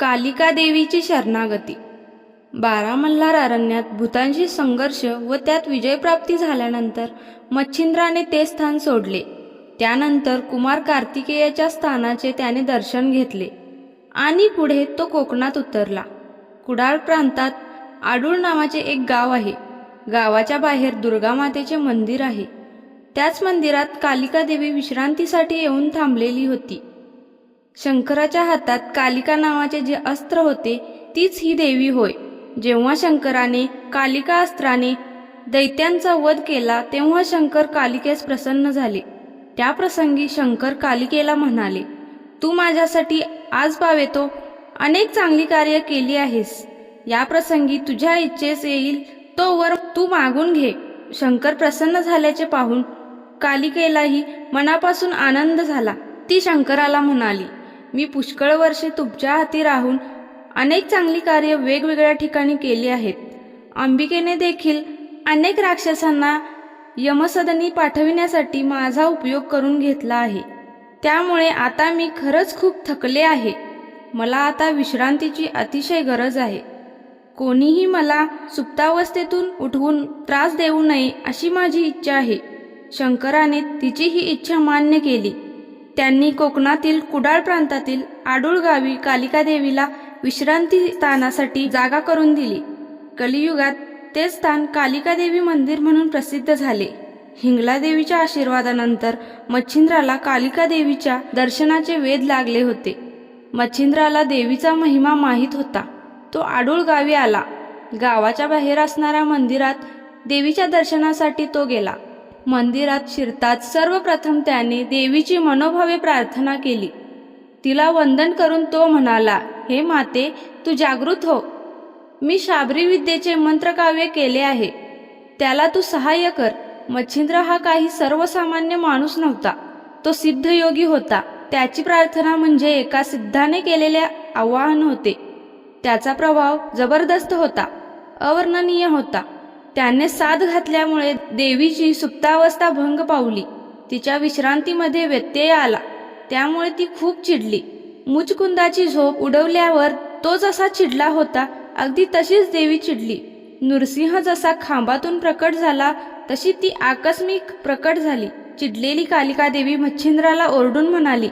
कालिका देवीची शरणागती. 12 मल्हार अरण्यात भूतांशी संघर्ष व त्यात विजयप्राप्ती झाल्यानंतर मच्छिंद्राने ते स्थान सोडले. त्यानंतर कुमार कार्तिकेयाच्या स्थानाचे त्याने दर्शन घेतले आणि पुढे तो कोकणात उतरला. कुडाळ प्रांतात आडूळ नावाचे एक गाव आहे. गावाच्या बाहेर दुर्गामातेचे मंदिर आहे. त्याच मंदिरात कालिका देवी विश्रांतीसाठी येऊन थांबलेली होती. शंकराच्या हातात कालिका नावाचे जे अस्त्र होते तीच ही देवी होय. जेव्हा शंकराने कालिका अस्त्राने दैत्यांचा वध केला तेव्हा शंकर कालिकेस प्रसन्न झाले. त्या प्रसंगी शंकर कालिकेला म्हणाले, तू माझ्यासाठी आज पावेतो अनेक चांगली कार्य केली आहेस. या प्रसंगी तुझ्या इच्छेस येईल तो वर तू मागून घे. शंकर प्रसन्न झाल्याचे पाहून कालिकेलाही मनापासून आनंद झाला. ती शंकराला म्हणाली, मी पुष्कळ वर्षे तुमच्या हाती राहून अनेक चांगली कार्य वेगवेगळ्या ठिकाणी केली आहेत. अंबिकेने देखील अनेक राक्षसांना यमसदनी पाठविण्यासाठी माझा उपयोग करून घेतला आहे. त्यामुळे आता मी खरंच खूप थकले आहे. मला आता विश्रांतीची अतिशय गरज आहे. कोणीही मला सुप्तावस्थेतून उठवून त्रास देऊ नये अशी माझी इच्छा आहे. शंकराने तिची ही इच्छा मान्य केली. त्यांनी कोकणातील कुडाळ प्रांतातील आडूळ गावी कालिका देवीला विश्रांती स्थानासाठी जागा करून दिली. कलियुगात ते स्थान कालिका देवी मंदिर म्हणून प्रसिद्ध झाले. हिंगला देवीच्या आशीर्वादानंतर मच्छिंद्राला कालिका देवीच्या दर्शनाचे वेध लागले होते. मच्छिंद्राला देवीचा महिमा माहीत होता. तो आडूळ गावी आला. गावाच्या बाहेर असणाऱ्या मंदिरात देवीच्या दर्शनासाठी तो गेला. मंदिरात शिरताच सर्वप्रथम त्याने देवीची मनोभावे प्रार्थना केली. तिला वंदन करून तो म्हणाला, हे माते, तू जागृत हो. मी शाबरी विद्येचे मंत्रकाव्य केले आहे. त्याला तू सहाय्य कर. मच्छिंद्र हा काही सर्वसामान्य माणूस नव्हता. तो सिद्धयोगी होता. त्याची प्रार्थना म्हणजे एका सिद्धाने केलेले आवाहन होते. त्याचा प्रभाव जबरदस्त होता, अवर्णनीय होता. त्याने साथ घातल्यामुळे देवीची सुप्तावस्था भंग पावली. तिच्या विश्रांतीमध्ये व्यत्यय आला. त्यामुळे ती खूप चिडली. मुचकुंदाची झोप उडवल्यावर तो जसा चिडला होता अगदी तशीच देवी चिडली. नृसिंह जसा खांबातून प्रकट झाला तशी ती आकस्मिक प्रकट झाली. चिडलेली कालिका देवी मच्छिंद्राला ओरडून म्हणाली,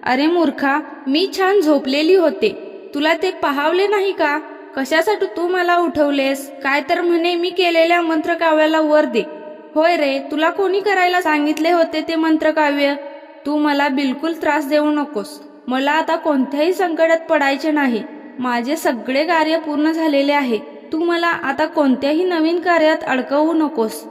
अरे मूर्खा, मी छान झोपलेली होते. तुला ते पाहावले नाही का? कशासाठी तू मला उठवलेस? काय तर म्हणे मी केलेल्या मंत्रकाव्याला वर दे. होय रे, तुला कोणी करायला सांगितले होते ते मंत्रकाव्य? तू मला बिलकुल त्रास देऊ नकोस. मला आता कोणत्याही संकटात पडायचे नाही. माझे सगळे कार्य पूर्ण झालेले आहे. तू मला आता कोणत्याही नवीन कार्यात अडकवू नकोस.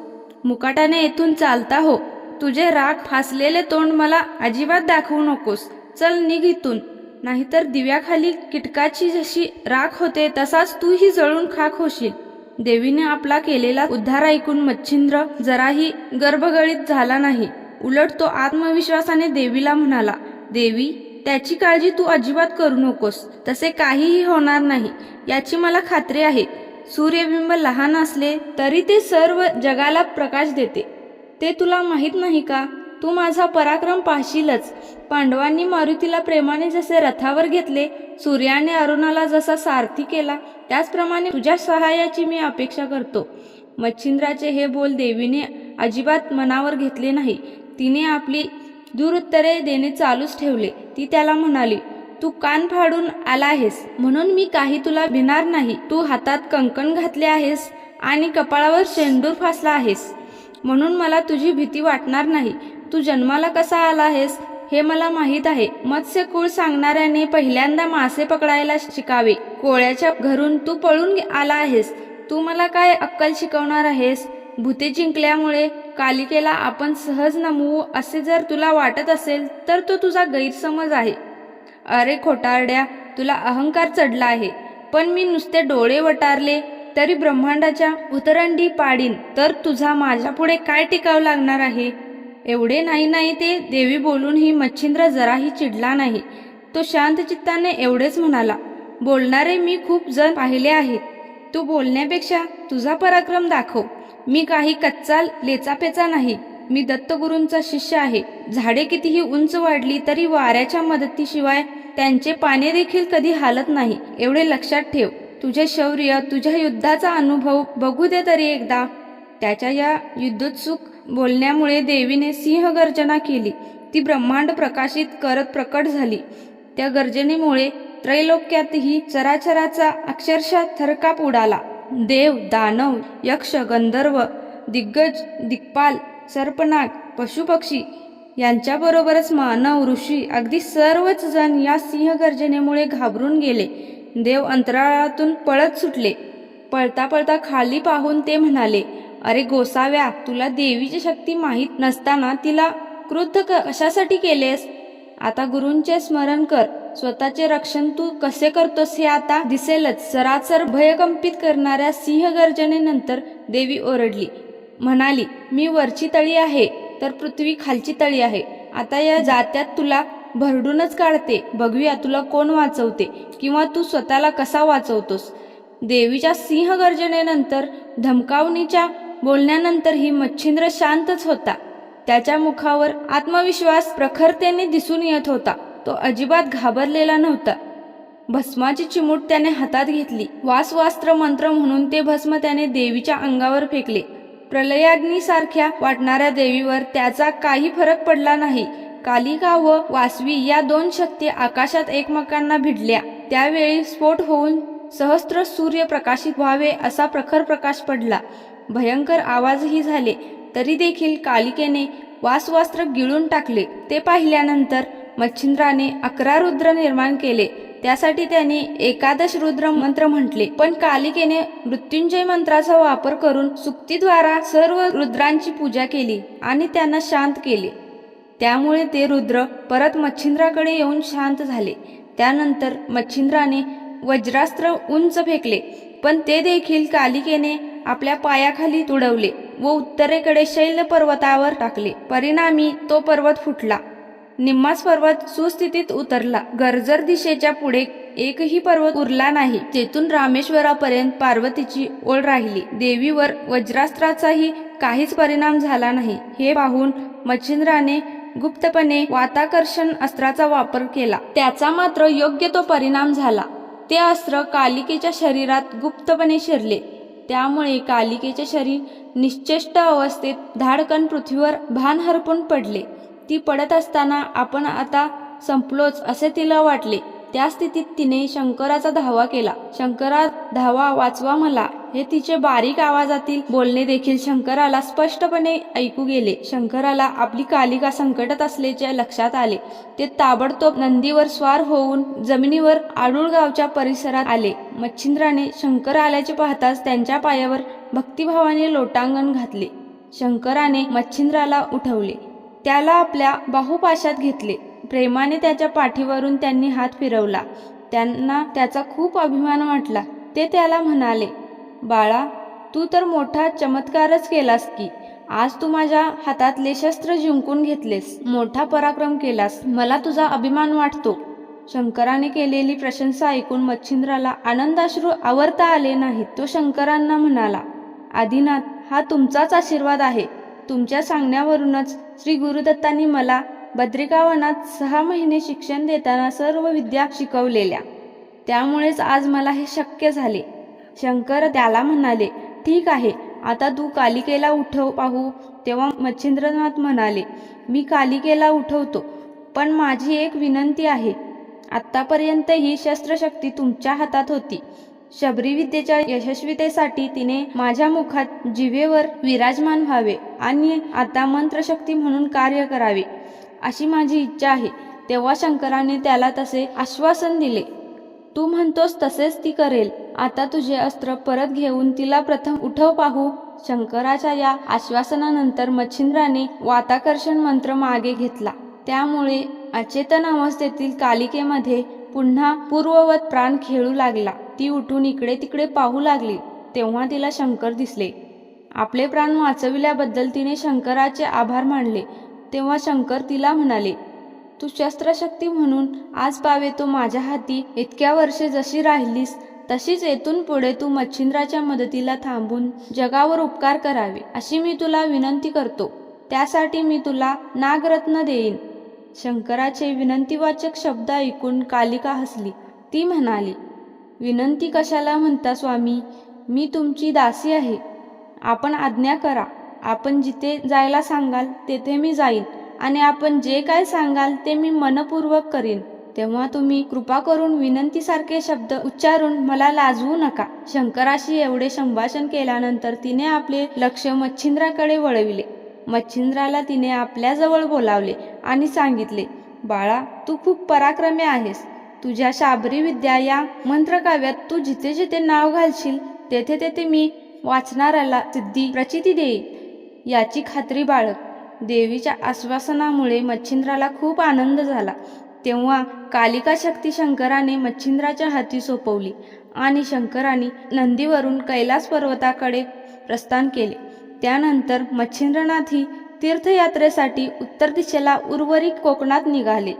मुकाट्याने येथून चालता हो. तुझे राग फासलेले तोंड मला अजिबात दाखवू नकोस. चल निघ इथून, नाहीतर दिव्याखाली कीटकाची जशी राख होते तसाच तूही जळून खाक होशील. देवीने आपला केलेला उद्धार ऐकून मच्छिंद्र जराही गर्भगळीत झाला नाही. उलट तो आत्मविश्वासाने देवीला म्हणाला, देवी, त्याची काळजी तू अजिबात करू नकोस. तसे काहीही होणार नाही याची मला खात्री आहे. सूर्यबिंब लहान असले तरी ते सर्व जगाला प्रकाश देते. ते तुला माहीत नाही का? तू माझा पराक्रम पाहशीलच. पांडवांनी मारुतीला प्रेमाने जसे रथावर घेतले, सूर्याने अरुणाला जसा सारथी केला, त्याचप्रमाणे तुझ्या सहाय्याची मी अपेक्षा करतो. मच्छिंद्राचे हे बोल देवीने अजिबात मनावर घेतले नाही. तिने आपली दुरुत्तरे देणे चालूच ठेवले. ती त्याला म्हणाली, तू कान फाडून आला आहेस म्हणून मी काही तुला भिणार नाही. तू हातात कंकण घातले आहेस आणि कपाळावर शेंदूर फासला आहेस म्हणून मला तुझी भीती वाटणार नाही. तू जन्माला कसा आला आहेस हे मला माहीत आहे. मत्स्य कुळ सांगणाऱ्याने पहिल्यांदा मासे पकडायला शिकावे. कोळ्याच्या घरून तू पळून आला आहेस. तू मला काय अक्कल शिकवणार आहेस? भूते जिंकल्यामुळे कालिकेला आपण सहज नमवू असे जर तुला वाटत असेल तर तो तुझा गैरसमज आहे. अरे खोटारड्या, तुला अहंकार चढला आहे. पण मी नुसते डोळे वटारले तरी ब्रह्मांडाच्या उतरंडी पाडीन, तर तुझा माझ्यापुढे काय टिकाव लागणार आहे? एवढे नाही ते देवी बोलूनही मच्छिंद्र जराही चिडला नाही. तो शांत चित्ताने एवढेच म्हणाला, बोलणारे मी खूप जण पाहिले आहेत. तू बोलण्यापेक्षा तुझा पराक्रम दाखव. मी काही कच्चा लेचापेचा नाही. मी दत्तगुरूंचा शिष्य आहे. झाडे कितीही उंच वाढली तरी वाऱ्याच्या मदतीशिवाय त्यांचे पाने देखील कधी हालत नाही, एवढे लक्षात ठेव. तुझे शौर्य, तुझ्या युद्धाचा अनुभव बघू दे तरी एकदा. त्याच्या या युद्धोत्सुक बोलण्यामुळे देवीने सिंहगर्जना केली. ती ब्रह्मांड प्रकाशित करत प्रकट झाली. त्या गर्जनेमुळे त्रैलोक्यातही चराचराचा अक्षरशः थरकाप उडाला. देव, दानव, यक्ष, गंधर्व, दिग्गज, दिक्पाल, सर्पनाग, पशुपक्षी यांच्याबरोबरच मानव, ऋषी अगदी सर्वच जण या सिंहगर्जनेमुळे घाबरून गेले. देव अंतराळातून पळत सुटले. पळता पळता खाली पाहून ते म्हणाले, अरे गोसाव्या, तुला देवीची शक्ती माहीत नसताना तिला क्रुद्ध कशासाठी केलेस? आता गुरूंचे स्मरण कर. स्वतःचे रक्षण तू कसे करतोस हे आता दिसेलच. सरासर भयकंपित करणाऱ्या सिंहगर्जनेनंतर देवी ओरडली, म्हणाली, मी वरची तळी आहे तर पृथ्वी खालची तळी आहे. आता या जात्यात तुला भरडूनच काढते. बघूया तुला कोण वाचवते किंवा तू स्वतःला कसा वाचवतोस. देवीच्या सिंहगर्जनेनंतर, धमकावणीच्या बोलण्यानंतरही मच्छिंद्र शांतच होता. त्याच्या मुखावर आत्मविश्वास प्रखरतेने दिसून येत होता. तो अजिबात घाबरलेला नव्हता. भस्माची चिमूट त्याने हातात घेतली. वासवास्त्र मंत्र म्हणून ते भस्म त्याने देवीच्या अंगावर फेकले. प्रलयाग्नीसारख्या वाटणाऱ्या देवीवर त्याचा काही फरक पडला नाही. कालिका व वासवी या दोन शक्ती आकाशात एकमेकांना भिडल्या. त्यावेळी स्फोट होऊन सहस्त्र सूर्य प्रकाशित व्हावे असा प्रखर प्रकाश पडला. भयंकर आवाजही झाले. तरी देखील कालिकेने वासवास्त्र गिळून टाकले. ते पाहिल्यानंतर मच्छिंद्राने 11 रुद्र निर्माण केले. त्यासाठी त्याने 11 रुद्र मंत्र म्हटले. पण कालिकेने मृत्युंजय मंत्राचा वापर करून सुक्तीद्वारा सर्व रुद्रांची पूजा केली आणि त्यांना शांत केले. त्यामुळे ते रुद्र परत मच्छिंद्राकडे येऊन शांत झाले. त्यानंतर मच्छिंद्राने वज्रास्त्र उंच फेकले, पण ते देखील कालिकेने आपल्या पायाखाली तुडवले व उत्तरेकडे शैल पर्वतावर टाकले. परिणामी तो पर्वत फुटला. निम्माच पर्वत सुस्थितीत उतरला. गर्जर दिशेच्या पुढे एकही पर्वत उरला नाही. तेथून रामेश्वरापर्यंत पार्वतीची ओळ राहिली. देवीवर वज्रास्त्राचाही काहीच परिणाम झाला नाही. हे पाहून मच्छिंद्राने गुप्तपणे वाताकर्षण अस्त्राचा वापर केला. त्याचा मात्र योग्य तो परिणाम झाला. ते अस्त्र कालिकेच्या शरीरात गुप्तपणे शिरले. त्यामुळे कालिकेचे शरीर निश्चेष्ट अवस्थेत धाडकन पृथ्वीवर भान हरपून पडले. ती पडत असताना आपण आता संपलोच असे तिला वाटले. त्या स्थितीत तिने शंकराचा धावा केला. शंकरा, धावा, वाचवा मला, हे तिचे बारीक आवाजातील बोलणे देखील शंकराला स्पष्टपणे ऐकू गेले. शंकराला आपली कालिका संकटात असल्याचे लक्षात आले. ते ताबडतोब नंदीवर स्वार होऊन जमिनीवर आडूळ गावच्या परिसरात आले. मच्छिंद्राने शंकर आल्याचे पाहताच त्यांच्या पायावर भक्तिभावाने लोटांगण घातले. शंकराने मच्छिंद्राला उठवले. त्याला आपल्या बाहुपाशात घेतले. प्रेमाने त्याच्या पाठीवरून त्यांनी हात फिरवला. त्यांना त्याचा खूप अभिमान वाटला. ते त्याला म्हणाले, बाळा, तू तर मोठा चमत्कारच केलास की. आज तू माझ्या हातातले शस्त्र जिंकून घेतलेस. मोठा पराक्रम केलास. मला तुझा अभिमान वाटतो. शंकराने केलेली प्रशंसा ऐकून मच्छिंद्राला आनंदाश्रू आवरता आले नाहीत. तो शंकरांना म्हणाला, आदिनाथ, हा तुमचाच आशीर्वाद आहे. तुमच्या सांगण्यावरूनच श्री गुरुदत्तांनी मला बद्रिकावनात 6 महिने शिक्षण देताना सर्व विद्या शिकवलेल्या. त्यामुळेच आज मला हे शक्य झाले. शंकर त्याला म्हणाले, ठीक आहे, आता तू कालिकेला उठव पाहू. तेव्हा मच्छिंद्रनाथ म्हणाले, मी कालिकेला उठवतो, पण माझी एक विनंती आहे. आत्तापर्यंत ही शस्त्रशक्ती तुमच्या हातात होती. शबरी विद्येच्या यशस्वीतेसाठी तिने माझ्या मुखात जिभेवर विराजमान व्हावे आणि आता मंत्रशक्ती म्हणून कार्य करावे अशी माझी इच्छा आहे. तेव्हा शंकराने त्याला तसे आश्वासन दिले. तू म्हणतोस तसेच ती करेल. आता तुझे अस्त्र परत घेऊन तिला प्रथम उठव पाहू. शंकराच्या या आश्वासनानंतर मच्छिंद्राने वाताकर्षण मंत्र मागे घेतला. त्यामुळे अचेतन अवस्थेतील कालिकेमध्ये पुन्हा पूर्ववत प्राण खेळू लागला. ती उठून इकडे तिकडे पाहू लागली. तेव्हा तिला शंकर दिसले. आपले प्राण वाचविल्याबद्दल तिने शंकराचे आभार मानले. तेव्हा शंकर तिला म्हणाले, तू शस्त्रशक्ती म्हणून आज पावेतो माझ्या हाती. इतक्या वर्षे जशी राहिलीस तशीच येथून पुढे तू मच्छिंद्राच्या मदतीला थांबून जगावर उपकार करावे अशी मी तुला विनंती करतो. त्यासाठी मी तुला नागरत्न देईन. शंकराचे विनंतीवाचक शब्द ऐकून कालिका हसली. ती म्हणाली, विनंती कशाला म्हणता स्वामी, मी तुमची दासी आहे. आपण आज्ञा करा. आपण जिथे जायला सांगाल तेथे मी जाईन आणि आपण जे काय सांगाल ते मी मनपूर्वक करीन. तेव्हा तुम्ही कृपा करून विनंतीसारखे शब्द उच्चारून मला लाजवू नका. शंकराशी एवढे संभाषण केल्यानंतर तिने आपले लक्ष मच्छिंद्राकडे वळविले. मच्छिंद्राला तिने आपल्याजवळ बोलावले आणि सांगितले, बाळा, तू खूप पराक्रमी आहेस. तुझ्या शाबरी विद्या या मंत्रकाव्यात तू जिथे जिथे नाव घालशील तेथे तेथे मी वाचणाऱ्याला सिद्धी प्रचिती देईन, याची खात्री बाळग. देवीच्या आश्वासनामुळे मच्छिंद्राला खूप आनंद झाला. तेव्हा कालिका शक्ती शंकराने मच्छिंद्राच्या हाती सोपवली आणि शंकराने नंदीवरून कैलास पर्वताकडे प्रस्थान केले. त्यानंतर मच्छिंद्रनाथी तीर्थयात्रेसाठी उत्तर दिशेला उर्वरित कोकणात निघाले.